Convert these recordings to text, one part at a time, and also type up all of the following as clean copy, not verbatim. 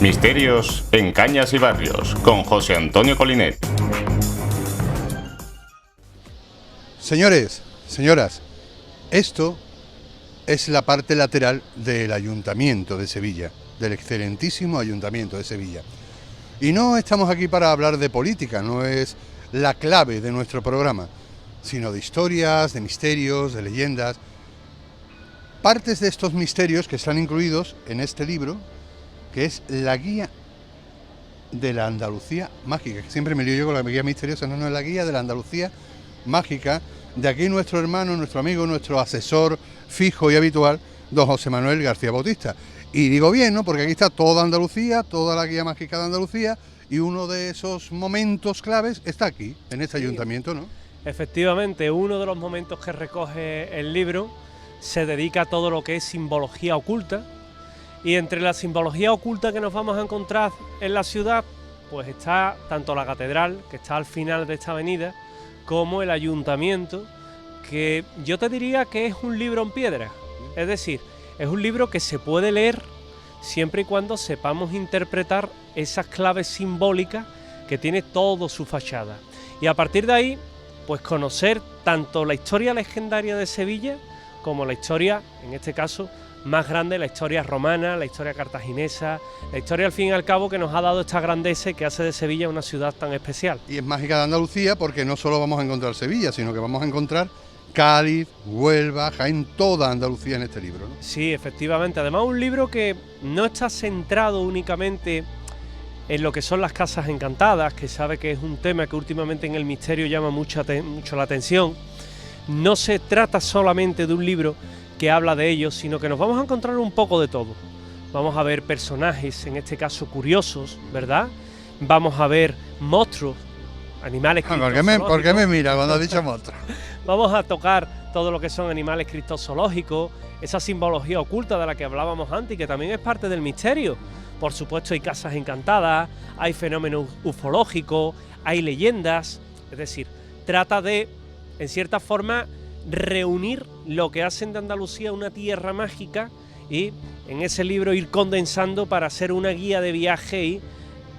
Misterios en Cañas y Barrios, con José Antonio Colinet. Señores, señoras, esto es la parte lateral del Ayuntamiento de Sevilla, del excelentísimo Ayuntamiento de Sevilla. Y no estamos aquí para hablar de política, no es la clave de nuestro programa, sino de historias, de misterios, de leyendas. Partes de estos misterios que están incluidos en este libro, que es la guía de la Andalucía mágica, que siempre me lío yo con la guía misteriosa, no es la guía de la Andalucía mágica, de aquí nuestro hermano, nuestro amigo, nuestro asesor fijo y habitual, don José Manuel García Bautista. Y digo bien, ¿no? Porque aquí está toda Andalucía, toda la guía mágica de Andalucía, y uno de esos momentos claves está aquí, en este ayuntamiento, ¿no? Efectivamente, uno de los momentos que recoge el libro se dedica a todo lo que es simbología oculta, y entre la simbología oculta que nos vamos a encontrar en la ciudad, pues está tanto la catedral, que está al final de esta avenida, como el ayuntamiento, que yo te diría que es un libro en piedra. Es decir, es un libro que se puede leer siempre y cuando sepamos interpretar esas claves simbólicas que tiene todo su fachada. Y a partir de ahí, pues conocer tanto la historia legendaria de Sevilla como la historia, en este caso, más grande, la historia romana, la historia cartaginesa, la historia al fin y al cabo que nos ha dado esta grandeza y que hace de Sevilla una ciudad tan especial. Y es mágica de Andalucía porque no solo vamos a encontrar Sevilla, sino que vamos a encontrar Cádiz, Huelva, Jaén, toda Andalucía en este libro, ¿no? Sí, efectivamente. Además, un libro que no está centrado únicamente en lo que son las casas encantadas, que sabe que es un tema que últimamente en el misterio llama mucho la atención. No se trata solamente de un libro que habla de ellos, sino que nos vamos a encontrar un poco de todo. Vamos a ver personajes, en este caso curiosos, ¿verdad? Vamos a ver monstruos, animales criptozoológicos. ¿Por qué me mira cuando has dicho monstruos? Vamos a tocar todo lo que son animales criptozoológicos, esa simbología oculta de la que hablábamos antes y que también es parte del misterio. Por supuesto hay casas encantadas, hay fenómenos ufológicos, hay leyendas, es decir, trata de, en cierta forma, reunir lo que hacen de Andalucía una tierra mágica y en ese libro ir condensando para hacer una guía de viaje y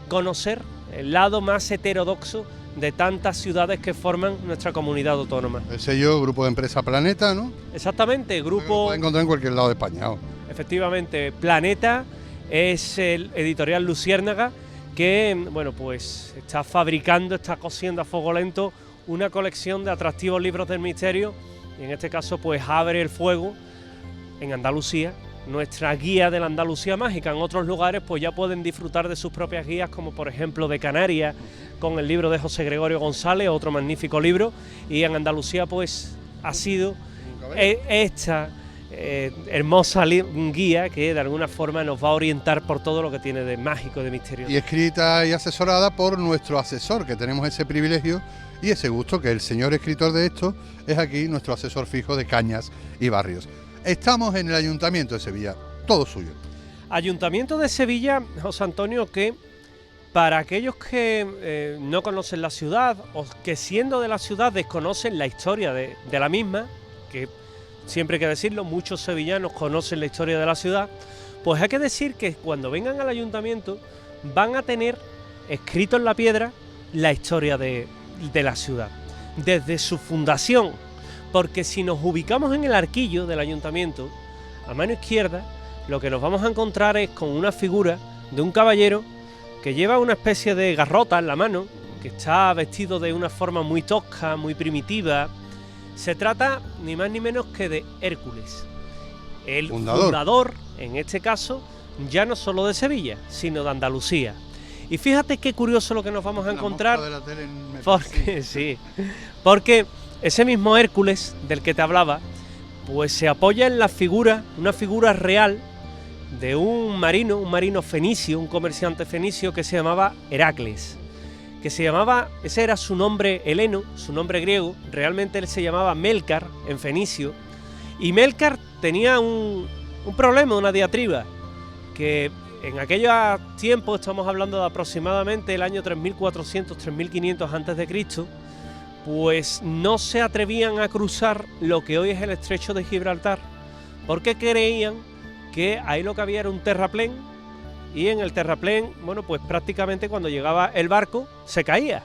conocer el lado más heterodoxo de tantas ciudades que forman nuestra comunidad autónoma. El sello Grupo de Empresa Planeta, ¿no? Exactamente, grupo... Lo puedes encontrar en cualquier lado de España, ¿no? Efectivamente, Planeta es el editorial Luciérnaga que, bueno, pues está fabricando, está cosiendo a fuego lento una colección de atractivos libros del misterio y en este caso pues abre el fuego en Andalucía, nuestra guía de la Andalucía mágica. En otros lugares pues ya pueden disfrutar de sus propias guías, como por ejemplo de Canarias con el libro de José Gregorio González, otro magnífico libro, y en Andalucía pues ha sido esta hermosa guía que de alguna forma nos va a orientar por todo lo que tiene de mágico, de misterioso. Y escrita y asesorada por nuestro asesor, que tenemos ese privilegio y ese gusto, que el señor escritor de esto es aquí nuestro asesor fijo de Cañas y Barrios. Estamos en el Ayuntamiento de Sevilla, todo suyo. Ayuntamiento de Sevilla, José Antonio, que para aquellos que no conocen la ciudad o que siendo de la ciudad desconocen la historia de la misma, que siempre hay que decirlo, muchos sevillanos conocen la historia de la ciudad, pues hay que decir que cuando vengan al ayuntamiento van a tener escrito en la piedra la historia de la ciudad, desde su fundación, porque si nos ubicamos en el arquillo del ayuntamiento, a mano izquierda, lo que nos vamos a encontrar es con una figura de un caballero que lleva una especie de garrota en la mano, que está vestido de una forma muy tosca, muy primitiva. Se trata ni más ni menos que de Hércules, el fundador, en este caso, ya no solo de Sevilla, sino de Andalucía. Y fíjate qué curioso lo que nos vamos a encontrar, porque ese mismo Hércules del que te hablaba, pues se apoya en la figura, una figura real de un marino fenicio, un comerciante fenicio que se llamaba Heracles. Ese era su nombre heleno, su nombre griego, realmente él se llamaba Melcar en fenicio, y Melcar tenía un problema, una diatriba, que en aquellos tiempos, estamos hablando de aproximadamente el año 3400, 3500 a.C., pues no se atrevían a cruzar lo que hoy es el estrecho de Gibraltar, porque creían que ahí lo que había era un terraplén y en el terraplén, bueno, pues prácticamente cuando llegaba el barco se caían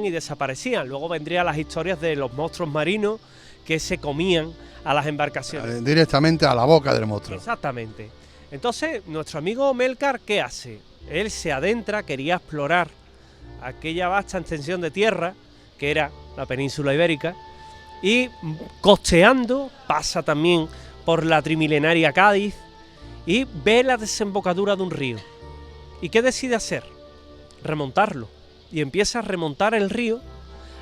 y desaparecían. Luego vendrían las historias de los monstruos marinos que se comían a las embarcaciones. Directamente a la boca del monstruo. Exactamente. Entonces, nuestro amigo Melcar, ¿qué hace? Él se adentra, quería explorar aquella vasta extensión de tierra que era la península ibérica, y costeando pasa también por la trimilenaria Cádiz y ve la desembocadura de un río. ¿Y qué decide hacer? Remontarlo. Y empieza a remontar el río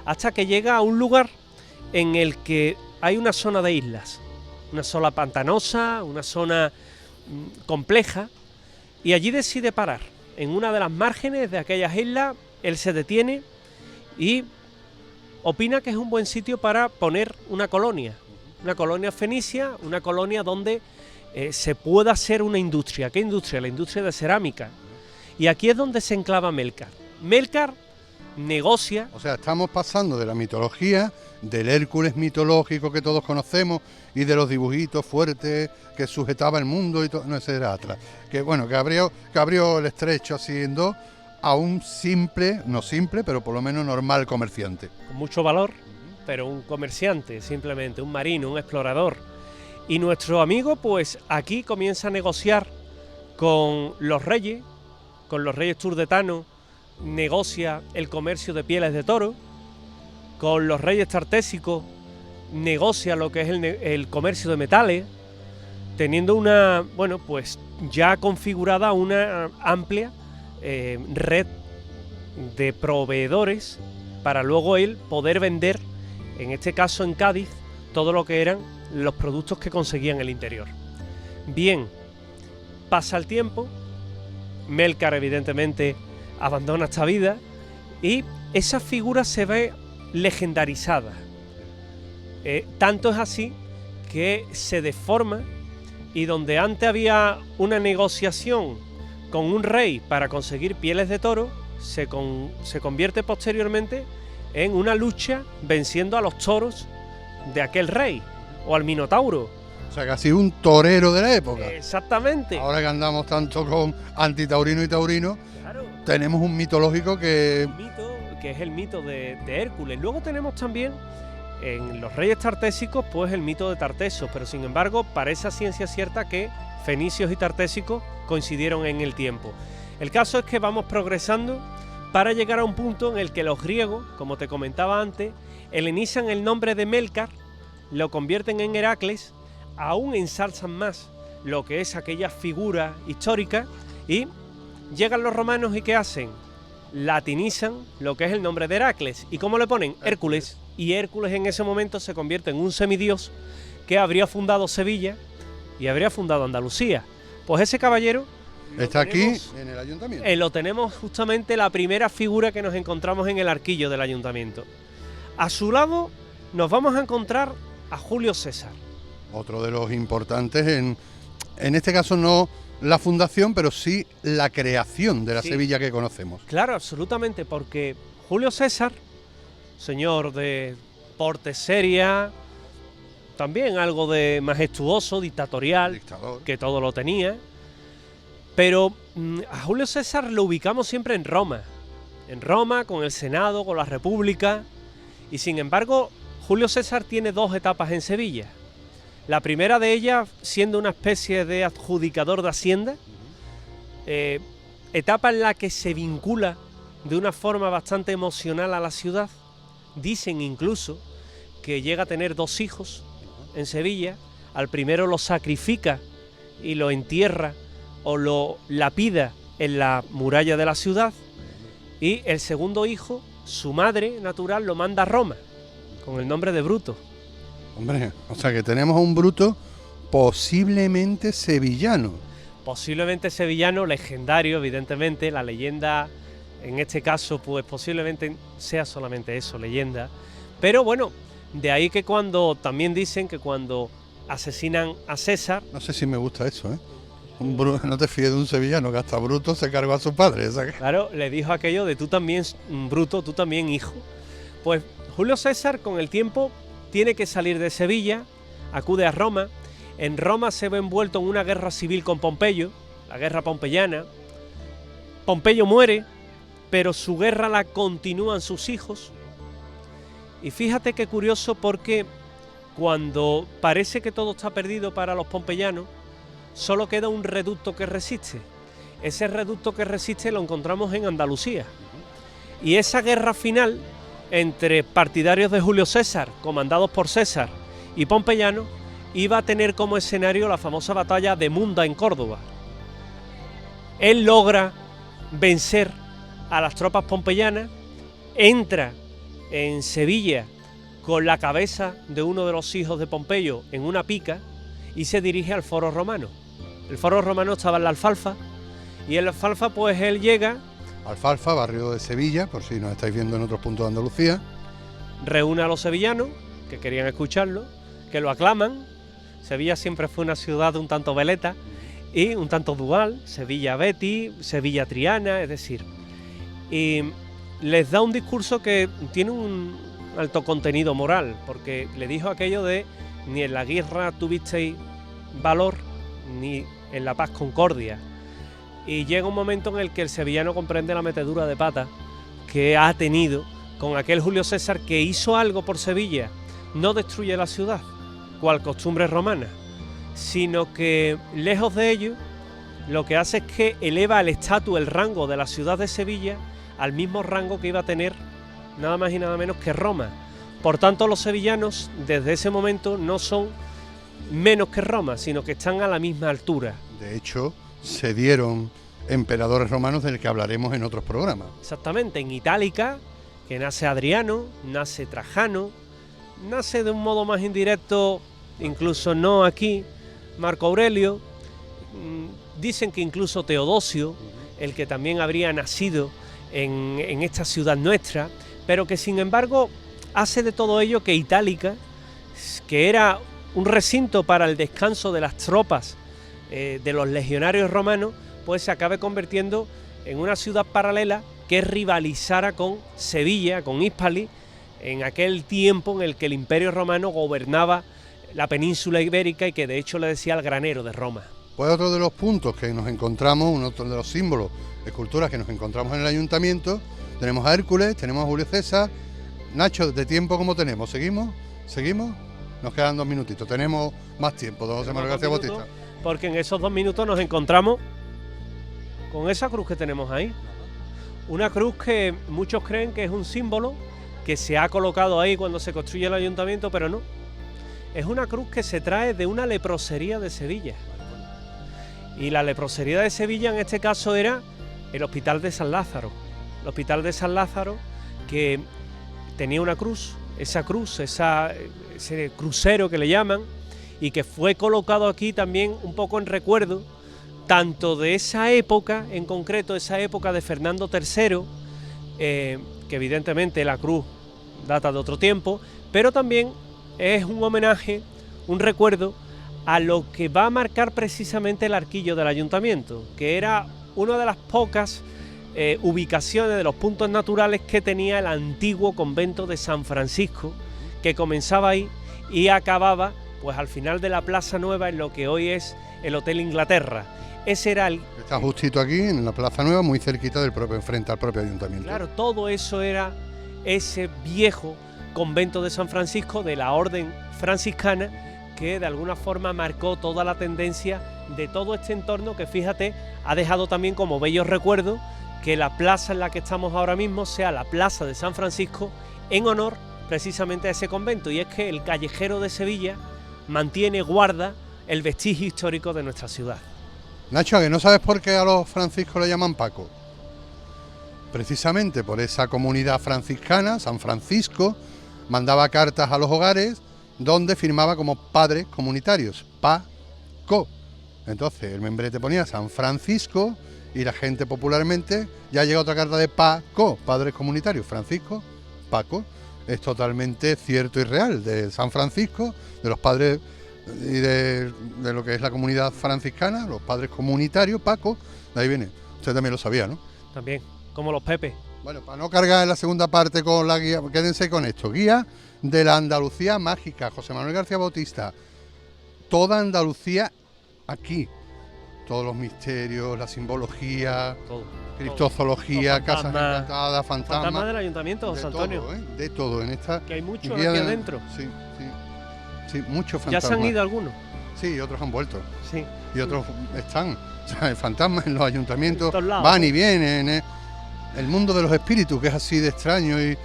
hasta que llega a un lugar en el que hay una zona de islas, una zona pantanosa, una zona compleja, y allí decide parar. En una de las márgenes de aquellas islas, él se detiene y opina que es un buen sitio para poner una colonia fenicia, una colonia donde se pueda hacer una industria. ¿Qué industria? La industria de cerámica. Y aquí es donde se enclava Melcar. Melcar negocia. O sea, estamos pasando de la mitología, del Hércules mitológico que todos conocemos y de los dibujitos fuertes que sujetaba el mundo y todo, no, ese era Atlas. Que bueno, que abrió el estrecho así en dos a un simple, no simple, pero por lo menos normal comerciante. Con mucho valor, pero un comerciante, simplemente, un marino, un explorador. Y nuestro amigo, pues aquí comienza a negociar con los reyes turdetanos, negocia el comercio de pieles de toro, con los reyes tartésicos negocia lo que es el comercio de metales, teniendo una, bueno, pues ya configurada una amplia red de proveedores para luego él poder vender, en este caso en Cádiz, todo lo que eran los productos que conseguía en el interior. Bien, pasa el tiempo, Melcar evidentemente abandona esta vida y esa figura se ve legendarizada. Tanto es así que se deforma, y donde antes había una negociación con un rey para conseguir pieles de toro, se convierte posteriormente en una lucha venciendo a los toros de aquel rey, o al Minotauro. O sea, casi un torero de la época. Exactamente. Ahora que andamos tanto con antitaurino y taurino, Claro. tenemos un mitológico que... Un mito, que es el mito de Hércules. Luego tenemos también en los reyes tartésicos pues el mito de Tartesos, pero sin embargo parece a ciencia cierta que fenicios y tartésicos coincidieron en el tiempo. El caso es que vamos progresando para llegar a un punto en el que los griegos, como te comentaba antes, helenizan el nombre de Melcar, lo convierten en Heracles, aún ensalzan más lo que es aquella figura histórica, y llegan los romanos y ¿qué hacen? Latinizan lo que es el nombre de Heracles. ¿Y cómo le ponen? Hércules. Y Hércules en ese momento se convierte en un semidios que habría fundado Sevilla y habría fundado Andalucía. Pues ese caballero está aquí en el ayuntamiento. lo tenemos justamente la primera figura que nos encontramos en el arquillo del ayuntamiento. A su lado nos vamos a encontrar a Julio César. Otro de los importantes en este caso no la fundación, pero sí la creación de la Sí. Sevilla que conocemos. Claro, absolutamente, porque Julio César, señor de porte seria, también algo de majestuoso, dictatorial, Dictador. que todo lo tenía, pero a Julio César lo ubicamos siempre en Roma, con el Senado, con la República, y sin embargo Julio César tiene dos etapas en Sevilla. La primera de ellas siendo una especie de adjudicador de Hacienda, etapa en la que se vincula de una forma bastante emocional a la ciudad. Dicen incluso que llega a tener 2 hijos en Sevilla. Al primero lo sacrifica y lo entierra o lo lapida en la muralla de la ciudad, y el segundo hijo, su madre natural, lo manda a Roma con el nombre de Bruto. Hombre, o sea que tenemos a un Bruto posiblemente sevillano. Posiblemente sevillano, legendario, evidentemente. La leyenda, en este caso, pues posiblemente sea solamente eso, leyenda. Pero bueno, de ahí que cuando también dicen que cuando asesinan a César, No sé si me gusta eso, ¿eh? No te fíes de un sevillano que hasta Bruto se cargó a su padre. O sea que... claro, le dijo aquello de tú también, Bruto, tú también, hijo. Pues Julio César con el tiempo tiene que salir de Sevilla, acude a Roma. En Roma se ve envuelto en una guerra civil con Pompeyo, la guerra pompeyana, Pompeyo muere, pero su guerra la continúan sus hijos. Y fíjate qué curioso, porque cuando parece que todo está perdido para los pompeyanos, solo queda un reducto que resiste. Ese reducto que resiste lo encontramos en Andalucía. Y esa guerra final entre partidarios de Julio César, comandados por César, y pompeyanos, iba a tener como escenario la famosa batalla de Munda en Córdoba. Él logra vencer a las tropas pompeyanas, entra en Sevilla con la cabeza de uno de los hijos de Pompeyo en una pica y se dirige al Foro Romano. El Foro Romano estaba en la Alfalfa, y en la Alfalfa pues él llega... Alfalfa, barrio de Sevilla, por si nos estáis viendo en otros puntos de Andalucía. Reúne a los sevillanos, que querían escucharlo, que lo aclaman. Sevilla siempre fue una ciudad un tanto veleta y un tanto dual, Sevilla-Betis, Sevilla-Triana, es decir. Y les da un discurso que tiene un alto contenido moral, porque le dijo aquello de: ni en la guerra tuvisteis valor, ni en la paz concordia. Y llega un momento en el que el sevillano comprende la metedura de pata que ha tenido con aquel Julio César, que hizo algo por Sevilla. No destruye la ciudad, cual costumbre romana, sino que, lejos de ello, lo que hace es que eleva el estatus, el rango de la ciudad de Sevilla al mismo rango que iba a tener nada más y nada menos que Roma. Por tanto, los sevillanos desde ese momento no son menos que Roma, sino que están a la misma altura. De hecho, se dieron emperadores romanos del que hablaremos en otros programas. Exactamente, en Itálica, que nace Adriano, nace Trajano, nace de un modo más indirecto, incluso no aquí, Marco Aurelio. Dicen que incluso Teodosio, el que también habría nacido en esta ciudad nuestra, pero que sin embargo hace de todo ello que Itálica, que era un recinto para el descanso de las tropas de los legionarios romanos, pues se acabe convirtiendo en una ciudad paralela que rivalizara con Sevilla, con Hispali, en aquel tiempo en el que el Imperio Romano gobernaba la península ibérica y que de hecho le decía el granero de Roma. Pues otro de los puntos que nos encontramos, uno de los símbolos, esculturas que nos encontramos en el ayuntamiento, tenemos a Hércules, tenemos a Julio César. Nacho, ¿de tiempo cómo tenemos? ¿Seguimos? ¿Seguimos? Nos quedan 2 minutitos, tenemos más tiempo, don José Manuel García Bautista. Porque en esos 2 minutos nos encontramos con esa cruz que tenemos ahí. Una cruz que muchos creen que es un símbolo que se ha colocado ahí cuando se construye el ayuntamiento, pero no. Es una cruz que se trae de una leprosería de Sevilla. Y la leprosería de Sevilla en este caso era el Hospital de San Lázaro. El Hospital de San Lázaro, que tenía una cruz, ese crucero que le llaman, y que fue colocado aquí también un poco en recuerdo tanto de esa época, en concreto esa época de Fernando III, que evidentemente la cruz data de otro tiempo, pero también es un homenaje, un recuerdo a lo que va a marcar precisamente el arquillo del ayuntamiento, que era una de las pocas ubicaciones, de los puntos naturales que tenía el antiguo convento de San Francisco, que comenzaba ahí y acababa pues al final de la Plaza Nueva, en lo que hoy es el Hotel Inglaterra. Ese era el... Está justito aquí en la Plaza Nueva, muy cerquita del propio, enfrente al propio ayuntamiento. Claro, todo eso era ese viejo convento de San Francisco, de la orden franciscana, que de alguna forma marcó toda la tendencia de todo este entorno, que fíjate, ha dejado también como bello recuerdo que la plaza en la que estamos ahora mismo sea la Plaza de San Francisco, en honor precisamente a ese convento. Y es que el callejero de Sevilla mantiene, guarda el vestigio histórico de nuestra ciudad. Nacho, ¿que no sabes por qué a los franciscos le llaman Paco? Precisamente por esa comunidad franciscana. San Francisco mandaba cartas a los hogares donde firmaba como padres comunitarios, Paco. Entonces el membrete ponía San Francisco y la gente popularmente, ya llega otra carta de Paco, padres comunitarios, Francisco, Paco. Es totalmente cierto y real, de San Francisco, de los padres y de lo que es la comunidad franciscana, los padres comunitarios, Paco, de ahí viene. Usted también lo sabía, ¿no? También, como los Pepe. Bueno, para no cargar en la segunda parte con la guía, quédense con esto. Guía de la Andalucía mágica, José Manuel García Bautista. Toda Andalucía aquí. Todos los misterios, la simbología. Todo. Criptozoología, Los casas fantasmas. encantadas, Fantasmas fantasmas. del ayuntamiento, José Antonio. Todo, ¿eh? De todo en esta. Que hay muchos guía aquí de- adentro. Sí, sí. Sí, muchos Ya fantasmas. se han ido algunos. Sí, otros han vuelto. Sí. Y otros están. O sea, el fantasma en los ayuntamientos En todos lados, van ¿no? y vienen. El mundo de los espíritus, que es así de extraño. Y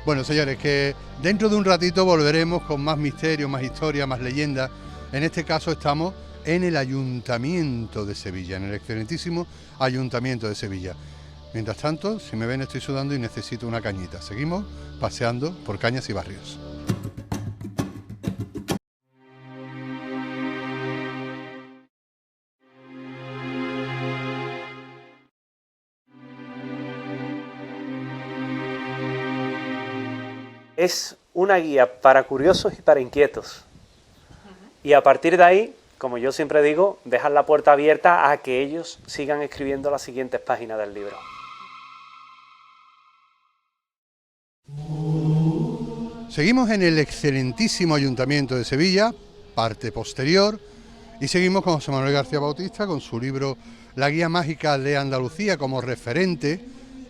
bueno, señores, que dentro de un ratito volveremos con más misterio, más historia, más leyenda. En este caso estamos en el Ayuntamiento de Sevilla, en el excelentísimo Ayuntamiento de Sevilla. Mientras tanto, si me ven, estoy sudando y necesito una cañita. Seguimos paseando por Cañas y Barrios. Es una guía para curiosos y para inquietos. Y a partir de ahí, como yo siempre digo, dejar la puerta abierta a que ellos sigan escribiendo las siguientes páginas del libro. Seguimos en el excelentísimo Ayuntamiento de Sevilla, parte posterior, y seguimos con José Manuel García Bautista con su libro La Guía Mágica de Andalucía como referente.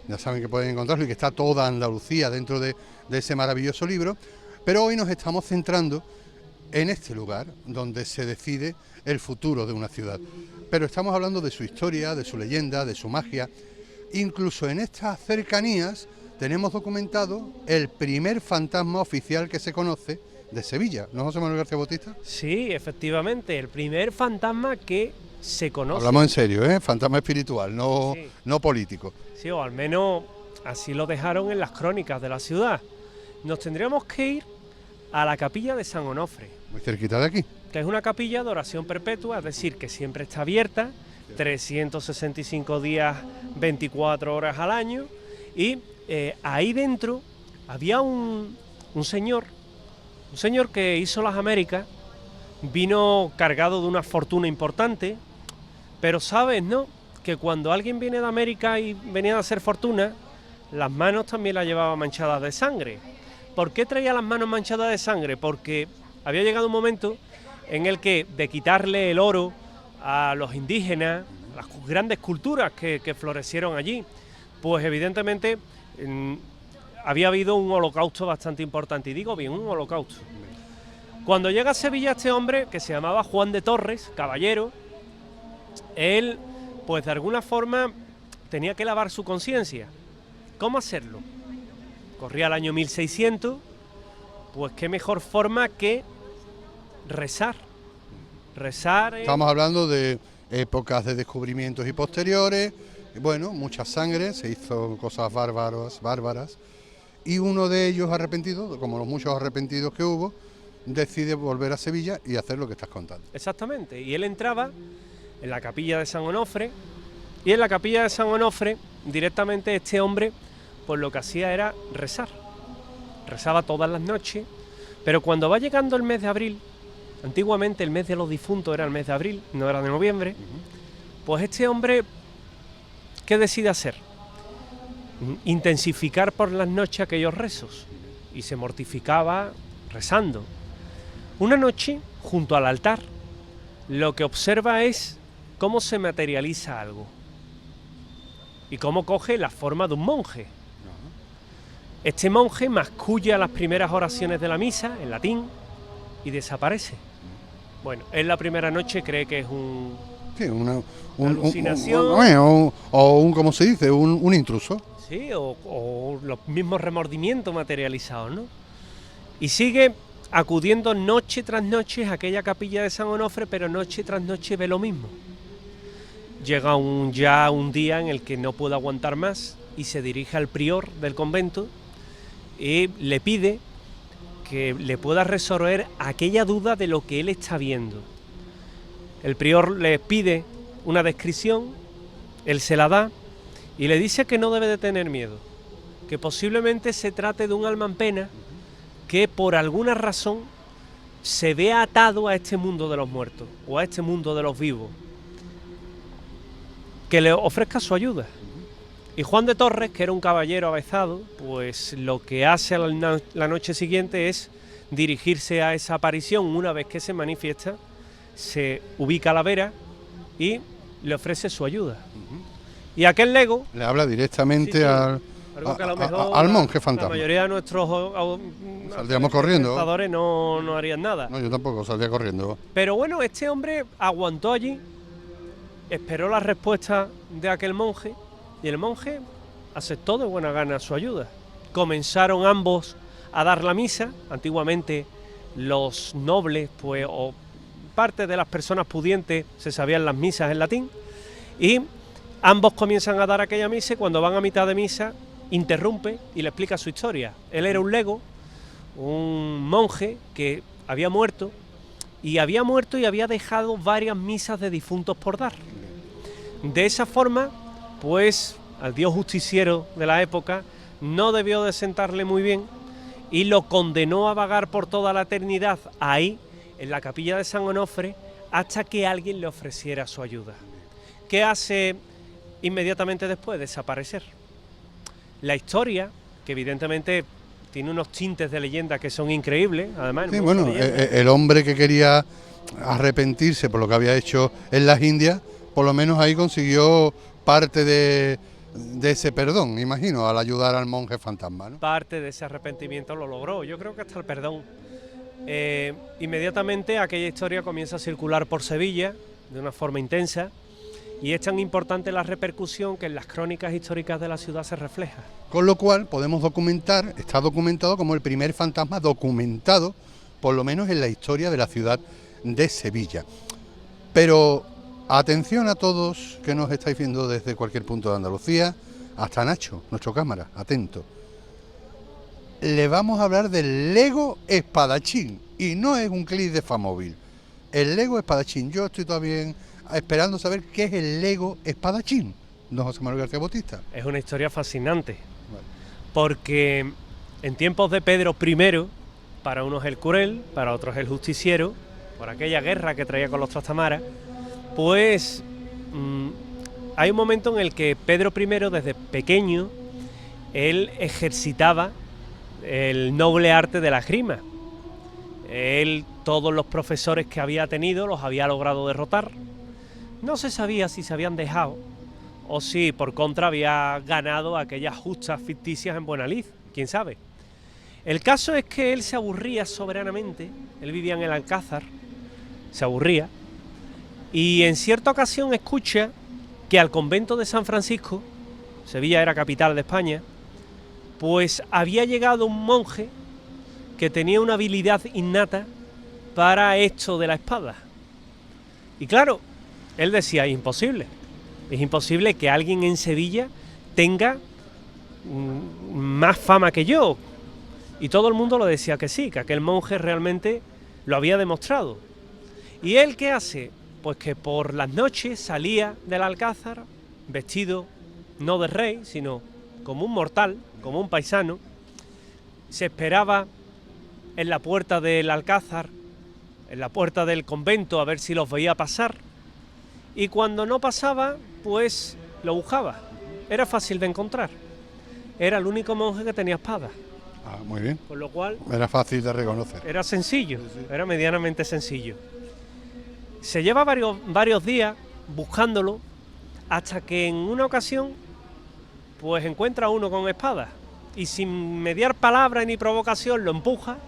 Ya saben que pueden encontrarlo y que está toda Andalucía dentro de ese maravilloso libro. Pero hoy nos estamos centrando en este lugar donde se decide el futuro de una ciudad. Pero estamos hablando de su historia, de su leyenda, de su magia. Incluso en estas cercanías tenemos documentado el primer fantasma oficial que se conoce de Sevilla, ¿no, José Manuel García Bautista? Sí, efectivamente, el primer fantasma que se conoce. Hablamos en serio, ¿eh? Fantasma espiritual, no, Sí. no político. Sí, o al menos así lo dejaron en las crónicas de la ciudad. Nos tendríamos que ir a la capilla de San Onofre, Muy cerquita de aquí. que es una capilla de oración perpetua, es decir, que siempre está abierta, 365 días, 24 horas al año, y ahí dentro había un señor que hizo las Américas, vino cargado de una fortuna importante, pero sabes, ¿no?, que cuando alguien viene de América y venía a hacer fortuna, las manos también las llevaba manchadas de sangre. ¿Por qué traía las manos manchadas de sangre? Porque había llegado un momento en el que de quitarle el oro a los indígenas, las grandes culturas que florecieron allí, pues evidentemente había habido un holocausto bastante importante, y digo bien, un holocausto. Cuando llega a Sevilla este hombre, que se llamaba Juan de Torres, caballero, él, pues de alguna forma, tenía que lavar su conciencia. ¿Cómo hacerlo? Corría el año 1600, pues qué mejor forma que rezar. Rezar es... Estamos hablando de épocas de descubrimientos y posteriores, bueno, mucha sangre, se hizo cosas bárbaras, y uno de ellos arrepentido, como los muchos arrepentidos que hubo, decide volver a Sevilla y hacer lo que estás contando. Exactamente, y él entraba en la capilla de San Onofre, y en la capilla de San Onofre, directamente este hombre, pues lo que hacía era rezar. Rezaba todas las noches, pero cuando va llegando el mes de abril, antiguamente el mes de los difuntos era el mes de abril, no era de noviembre, pues este hombre, ¿qué decide hacer? Intensificar por las noches aquellos rezos, y se mortificaba rezando. Una noche, junto al altar, lo que observa es cómo se materializa algo y cómo coge la forma de un monje. Este monje masculla las primeras oraciones de la misa en latín y desaparece. Bueno, él la primera noche cree que es Sí, una alucinación. ¿cómo se dice? Un intruso. Sí, o los mismos remordimientos materializados, ¿no? Y sigue acudiendo noche tras noche a aquella capilla de San Onofre, pero noche tras noche ve lo mismo. Llega ya un día en el que no puede aguantar más y se dirige al prior del convento y le pide que le pueda resolver aquella duda de lo que él está viendo. El prior le pide una descripción, él se la da y le dice que no debe de tener miedo, que posiblemente se trate de un alma en pena que por alguna razón se ve atado a este mundo de los muertos o a este mundo de los vivos, que le ofrezca su ayuda. Y Juan de Torres, que era un caballero avezado, pues lo que hace a la noche siguiente es dirigirse a esa aparición. Una vez que se manifiesta, se ubica a la vera y le ofrece su ayuda. Y aquel Lego, Le habla directamente Sí, sí. al, algo que a lo mejor al monje la fantasma. mayoría de nuestros Saldríamos corriendo. espectadores no harían nada. No, yo tampoco, saldría corriendo. Pero bueno, este hombre aguantó allí, esperó la respuesta de aquel monje y el monje aceptó de buena gana su ayuda. Comenzaron ambos a dar la misa. Antiguamente los nobles, pues, o parte de las personas pudientes se sabían las misas en latín, y ambos comienzan a dar aquella misa y cuando van a mitad de misa interrumpe y le explica su historia. Él era un lego, un monje que había muerto y había dejado varias misas de difuntos por dar. De esa forma, pues al dios justiciero de la época no debió de sentarle muy bien y lo condenó a vagar por toda la eternidad ahí, en la capilla de San Onofre, hasta que alguien le ofreciera su ayuda. ¿Qué hace inmediatamente después? Desaparecer. La historia, que evidentemente tiene unos tintes de leyenda que son increíbles, además. Sí, bueno, el hombre que quería arrepentirse por lo que había hecho en las Indias, por lo menos ahí consiguió parte de ese perdón, imagino, al ayudar al monje fantasma, ¿no? Parte de ese arrepentimiento lo logró, yo creo que hasta el perdón. Inmediatamente aquella historia comienza a circular por Sevilla de una forma intensa y es tan importante la repercusión que en las crónicas históricas de la ciudad se refleja. Con lo cual podemos documentar, está documentado como el primer fantasma documentado, por lo menos en la historia de la ciudad de Sevilla. Pero atención a todos que nos estáis viendo desde cualquier punto de Andalucía, hasta Nacho, nuestro cámara, atento. Le vamos a hablar del Lego espadachín, y no es un clip de Famóvil. El Lego espadachín, yo estoy todavía esperando saber qué es el Lego espadachín, don José Manuel García Bautista. Es una historia fascinante, Vale. porque en tiempos de Pedro I, para unos el cruel, para otros el justiciero, por aquella guerra que traía con los Trastamaras, pues hay un momento en el que Pedro I, desde pequeño, él ejercitaba el noble arte de la esgrima. Él, todos los profesores que había tenido, los había logrado derrotar. No se sabía si se habían dejado o si por contra había ganado aquellas justas ficticias en Buenalid, quién sabe. El caso es que él se aburría soberanamente, él vivía en el Alcázar, se aburría, y en cierta ocasión escucha que al convento de San Francisco, Sevilla era capital de España, pues había llegado un monje que tenía una habilidad innata para esto de la espada. Y claro, él decía, es imposible que alguien en Sevilla tenga más fama que yo. Y todo el mundo lo decía que sí, que aquel monje realmente lo había demostrado. ¿Y él qué hace? Pues que por las noches salía del Alcázar, vestido no de rey, sino como un mortal, como un paisano, se esperaba en la puerta del Alcázar, en la puerta del convento, a ver si los veía pasar, y cuando no pasaba, pues lo buscaba. Era fácil de encontrar. Era el único monje que tenía espada. Ah, muy bien. Con lo cual Era fácil de reconocer. era sencillo, era medianamente sencillo. Se lleva varios días buscándolo hasta que en una ocasión pues encuentra uno con espada y sin mediar palabra ni provocación lo empuja,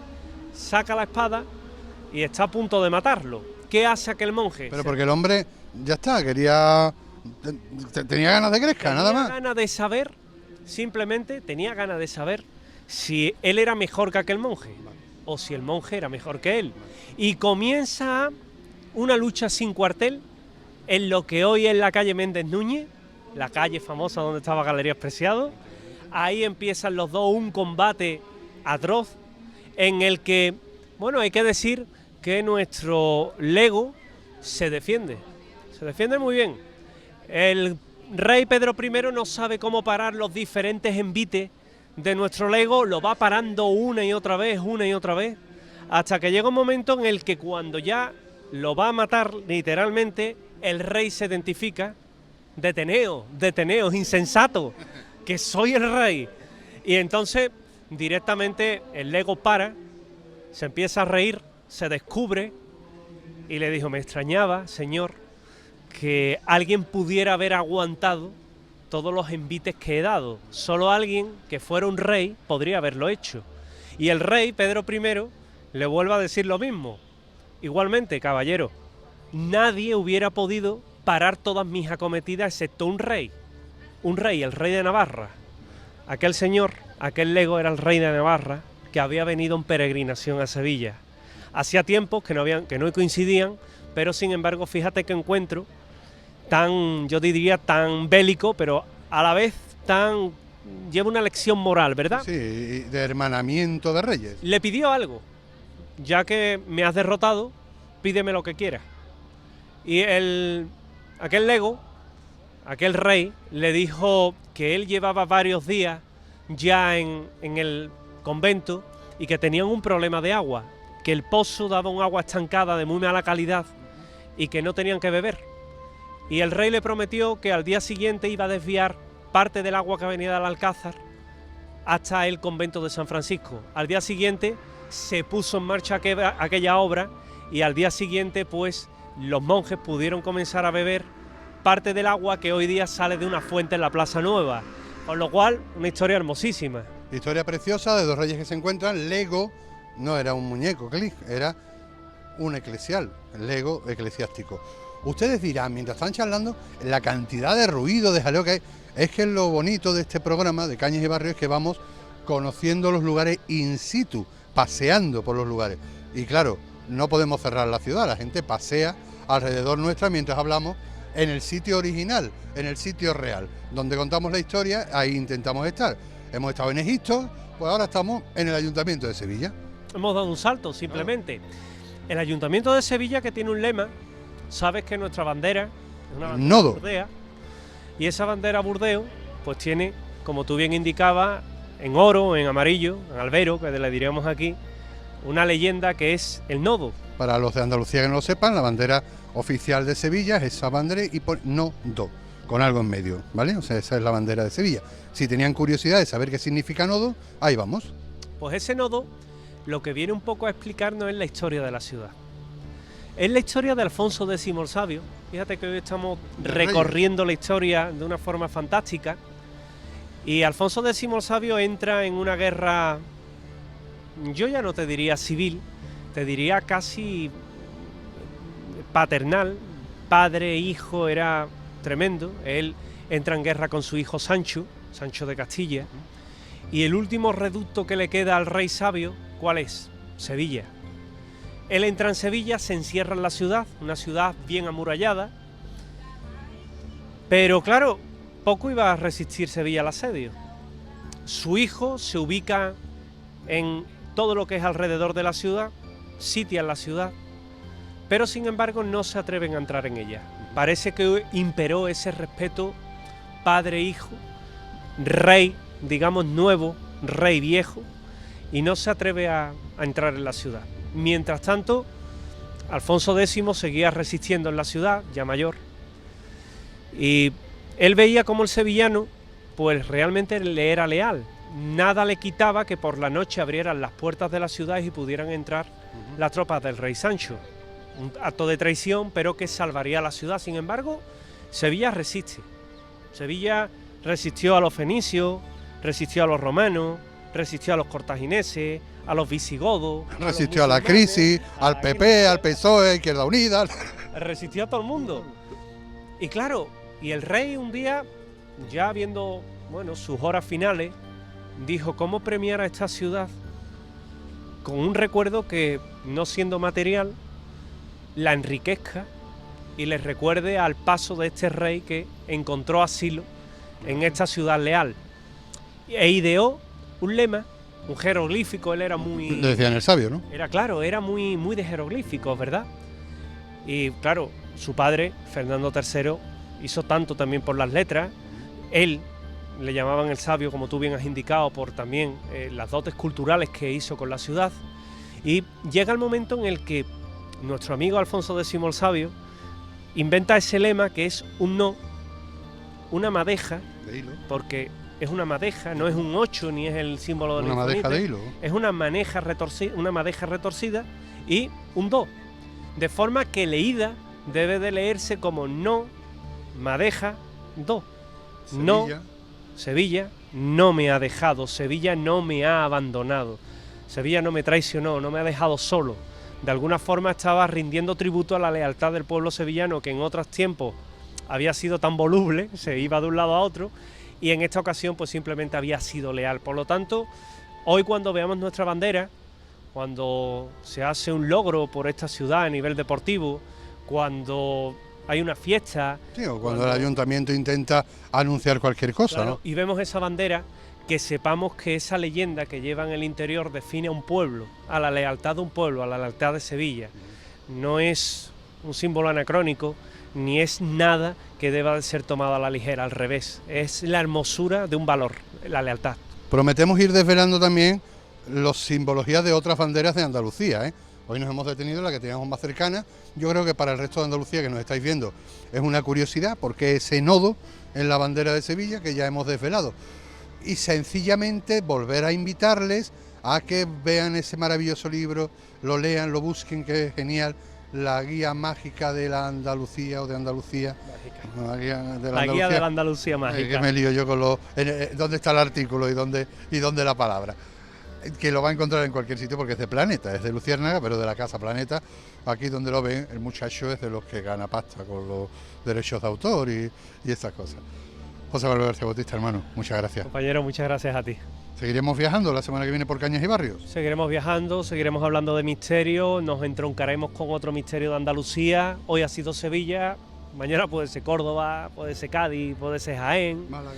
saca la espada y está a punto de matarlo. ¿Qué hace aquel monje? Pero porque el hombre ya está, tenía ganas de crezca, nada más. Tenía ganas de saber, simplemente tenía ganas de saber si él era mejor que aquel monje o si el monje era mejor que él. Y comienza una lucha sin cuartel en lo que hoy es la calle Méndez Núñez, la calle famosa donde estaba Galerías Preciado. Ahí empiezan los dos un combate atroz en el que, bueno, hay que decir que nuestro Lego se defiende muy bien. El rey Pedro I no sabe cómo parar los diferentes envites de nuestro Lego, lo va parando una y otra vez, hasta que llega un momento en el que cuando ya lo va a matar literalmente, el rey se identifica: deteneos, insensato, que soy el rey. Y entonces directamente el Lego para, se empieza a reír, se descubre y le dijo: me extrañaba, señor, que alguien pudiera haber aguantado todos los envites que he dado. Solo alguien que fuera un rey podría haberlo hecho. Y el rey, Pedro I, le vuelve a decir lo mismo. Igualmente, caballero, nadie hubiera podido parar todas mis acometidas excepto un rey. Un rey, el rey de Navarra. Aquel señor, aquel lego era el rey de Navarra que había venido en peregrinación a Sevilla. Hacía tiempos que no coincidían, pero sin embargo, fíjate que encuentro tan, yo diría, tan bélico, pero a la vez tan... lleva una lección moral, ¿verdad? Sí, de hermanamiento de reyes. Le pidió algo. Ya que me has derrotado, pídeme lo que quieras. Y aquel lego, aquel rey, le dijo que él llevaba varios días ya en el convento y que tenían un problema de agua, que el pozo daba un agua estancada de muy mala calidad y que no tenían que beber. Y el rey le prometió que al día siguiente iba a desviar parte del agua que venía del Alcázar hasta el convento de San Francisco. Al día siguiente se puso en marcha aquella obra y al día siguiente pues los monjes pudieron comenzar a beber parte del agua que hoy día sale de una fuente en la Plaza Nueva, con lo cual una historia hermosísima. Historia preciosa de dos reyes que se encuentran. Lego no era un muñeco, era un eclesial, lego eclesiástico. Ustedes dirán, mientras están charlando, la cantidad de ruido, de jaleo que hay. Es que lo bonito de este programa de Cañas y Barrios es que vamos conociendo los lugares in situ, paseando por los lugares. Y claro, no podemos cerrar la ciudad, la gente pasea alrededor nuestra mientras hablamos en el sitio original, en el sitio real, donde contamos la historia, ahí intentamos estar. Hemos estado en Egipto, pues ahora estamos en el Ayuntamiento de Sevilla. Hemos dado un salto, simplemente. El Ayuntamiento de Sevilla, que tiene un lema, sabes que nuestra bandera es una bandera Nodo. burdea, y esa bandera burdeo, pues tiene, como tú bien indicabas, en oro, en amarillo, en albero, que le diríamos aquí, una leyenda que es el nodo. Para los de Andalucía que no lo sepan, la bandera oficial de Sevilla es esa bandera y pone nodo, con algo en medio, ¿vale? O sea, esa es la bandera de Sevilla. Si tenían curiosidad de saber qué significa nodo, ahí vamos. Pues ese nodo lo que viene un poco a explicarnos es la historia de la ciudad. Es la historia de Alfonso X el Sabio. Fíjate que hoy estamos recorriendo la historia de una forma fantástica. Y Alfonso X el Sabio entra en una guerra, yo ya no te diría civil, te diría casi paternal. Padre e hijo, era tremendo. Él entra en guerra con su hijo Sancho de Castilla. Y el último reducto que le queda al rey sabio, ¿cuál es? Sevilla. Él entra en Sevilla, se encierra en la ciudad, una ciudad bien amurallada. Pero claro, poco iba a resistir Sevilla al asedio. Su hijo se ubica en todo lo que es alrededor de la ciudad, sitia la ciudad, pero sin embargo no se atreven a entrar en ella. Parece que imperó ese respeto padre-hijo, rey, digamos nuevo, rey viejo, y no se atreve a entrar en la ciudad. Mientras tanto, Alfonso X seguía resistiendo en la ciudad, ya mayor, y él veía como el sevillano, pues realmente le era leal. Nada le quitaba que por la noche abrieran las puertas de la ciudad y pudieran entrar las tropas del rey Sancho. Un acto de traición, pero que salvaría a la ciudad. Sin embargo, Sevilla resiste. Sevilla resistió a los fenicios, resistió a los romanos, resistió a los cartagineses, a los visigodos. Resistió a la crisis, al PP, al PSOE, Izquierda Unida. Resistió a todo el mundo. Y claro, y el rey un día, ya viendo, bueno, sus horas finales, dijo cómo premiar a esta ciudad con un recuerdo que, no siendo material, la enriquezca y les recuerde al paso de este rey que encontró asilo en esta ciudad leal. E ideó un lema, un jeroglífico. Él era muy... Le decían el sabio, ¿no? Era claro, era muy de jeroglíficos, ¿verdad? Y claro, su padre, Fernando III, hizo tanto también por las letras. Él, le llamaban el sabio, como tú bien has indicado, por también las dotes culturales que hizo con la ciudad. Y llega el momento en el que nuestro amigo Alfonso X el Sabio inventa ese lema que es un no, una madeja, De hilo. porque es una madeja, no es un 8 ni es el símbolo del Una madeja infinito, de hilo. es una madeja retorcida y un do, de forma que leída debe de leerse como no, madeja, do. No, Sevilla. Sevilla no me ha dejado, Sevilla no me ha abandonado, Sevilla no me traicionó, no me ha dejado solo. De alguna forma estaba rindiendo tributo a la lealtad del pueblo sevillano, que en otros tiempos había sido tan voluble, se iba de un lado a otro, y en esta ocasión pues simplemente había sido leal. Por lo tanto, hoy cuando veamos nuestra bandera, cuando se hace un logro por esta ciudad a nivel deportivo, cuando hay una fiesta... Sí, o cuando el ayuntamiento intenta anunciar cualquier cosa, Claro, ¿no? y vemos esa bandera, que sepamos que esa leyenda que lleva en el interior define a un pueblo, a la lealtad de un pueblo, a la lealtad de Sevilla. No es un símbolo anacrónico, ni es nada que deba de ser tomado a la ligera, al revés. Es la hermosura de un valor, la lealtad. Prometemos ir desvelando también las simbologías de otras banderas de Andalucía, ¿eh? Hoy nos hemos detenido en la que teníamos más cercana. Yo creo que para el resto de Andalucía que nos estáis viendo es una curiosidad, porque ese nodo en la bandera de Sevilla que ya hemos desvelado. Y sencillamente volver a invitarles a que vean ese maravilloso libro, lo lean, lo busquen, que es genial, la guía mágica de la Andalucía o de Andalucía. La guía de La guía de la Andalucía mágica. Que me lío yo con dónde está el artículo y dónde la palabra. Que lo va a encontrar en cualquier sitio porque es de Planeta, es de Luciérnaga, pero de la Casa Planeta. Aquí donde lo ven, el muchacho es de los que gana pasta con los derechos de autor y estas cosas. José Manuel García Bautista, hermano, muchas gracias. Compañero, muchas gracias a ti. Seguiremos viajando la semana que viene por Cañas y Barrios. Seguiremos viajando, seguiremos hablando de misterio, nos entroncaremos con otro misterio de Andalucía. Hoy ha sido Sevilla, mañana puede ser Córdoba, puede ser Cádiz, puede ser Jaén. Málaga.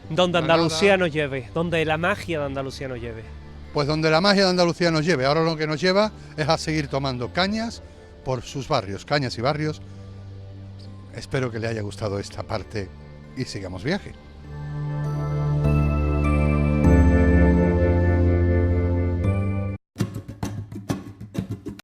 Donde Granada. Andalucía nos lleve, donde la magia de Andalucía nos lleve. Pues donde la magia de Andalucía nos lleve. Ahora lo que nos lleva es a seguir tomando cañas por sus barrios, Cañas y Barrios. Espero que le haya gustado esta parte y sigamos viaje.